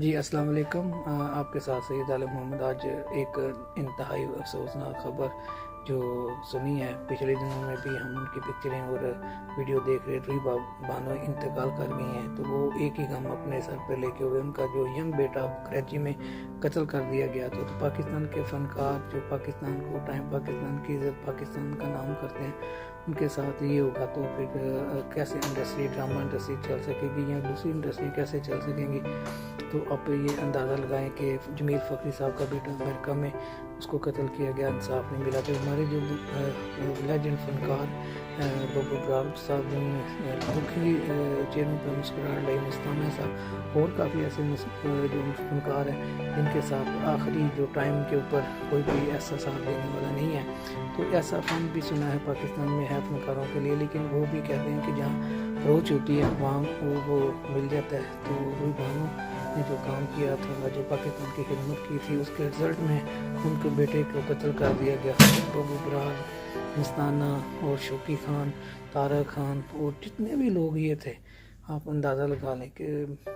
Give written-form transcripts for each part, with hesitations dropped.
جی السلام علیکم، آپ کے ساتھ سید عالم محمد۔ آج ایک انتہائی افسوسناک خبر جو سنی ہے، پچھلے دنوں میں بھی ہم ان کی پکچریں اور ویڈیو دیکھ رہے تھے، بانو انتقال کر گئی ہیں، تو وہ ایک ہی غم اپنے سر پہ لے کے ہوئے ان کا جو ینگ بیٹا کراچی میں قتل کر دیا گیا تو پاکستان کے فنکار جو پاکستان کو پاکستان کی عزت، پاکستان کا نام کرتے ہیں، ان کے ساتھ یہ ہوگا تو پھر کیسے انڈسٹری، ڈرامہ انڈسٹری چل سکے گی یا دوسری انڈسٹری کیسے چل سکیں گی؟ تو آپ یہ اندازہ لگائیں کہ جمیل فخری صاحب کا بیٹا امریکہ میں، اس کو قتل کیا گیا، انصاف نہیں ملا۔ تو ہمارے جو لیجنڈ فنکار ببو برار صاحب نے دکھی چہروں پر مسکراہٹ لائی، مستانہ صاحب اور کافی ایسے جو فنکار ہیں جن کے ساتھ آخری جو ٹائم کے اوپر کوئی بھی ایسا ساتھ دینے والا نہیں ہے۔ تو ایسا فن بھی سنا ہے پاکستان میں ہے فنکاروں کے لیے، لیکن وہ بھی کہتے ہیں کہ جہاں روچ ہوتی ہے وہاں وہ مل جاتا ہے۔ تو وہی بانو نے جو کام کیا تھا، جو پاکستان کی خدمت کی تھی، اس کے رزلٹ میں ان کے بیٹے کو قتل کر دیا گیا۔ ببو برار، مستانہ اور شوقی خان، طارق خان اور جتنے بھی لوگ یہ تھے، آپ اندازہ لگا لیں کہ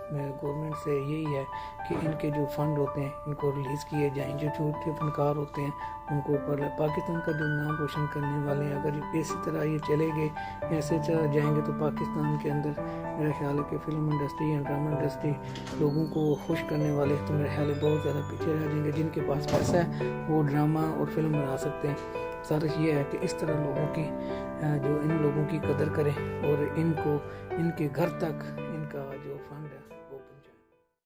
گورنمنٹ سے یہی ہے کہ ان کے جو فنڈ ہوتے ہیں ان کو ریلیز کیے جائیں، جو چھوٹے فنکار ہوتے ہیں ان کو اوپر پاکستان کا جو نام روشن کرنے والے ہیں، اگر اسی طرح یہ چلے گئے، ایسے جائیں گے تو پاکستان کے اندر میرا خیال ہے کہ فلم انڈسٹری یا ڈرامہ انڈسٹری لوگوں کو خوش کرنے والے تو میرے خیال ہے بہت زیادہ پیچھے رہ جائیں گے۔ جن کے پاس پیسہ ہے وہ ڈرامہ اور فلم بنا سکتے ہیں۔ سازش یہ ہے کہ اس طرح لوگوں کی جو ان لوگوں کی قدر کریں اور ان کے گھر تک ان کا جو فنڈ ہے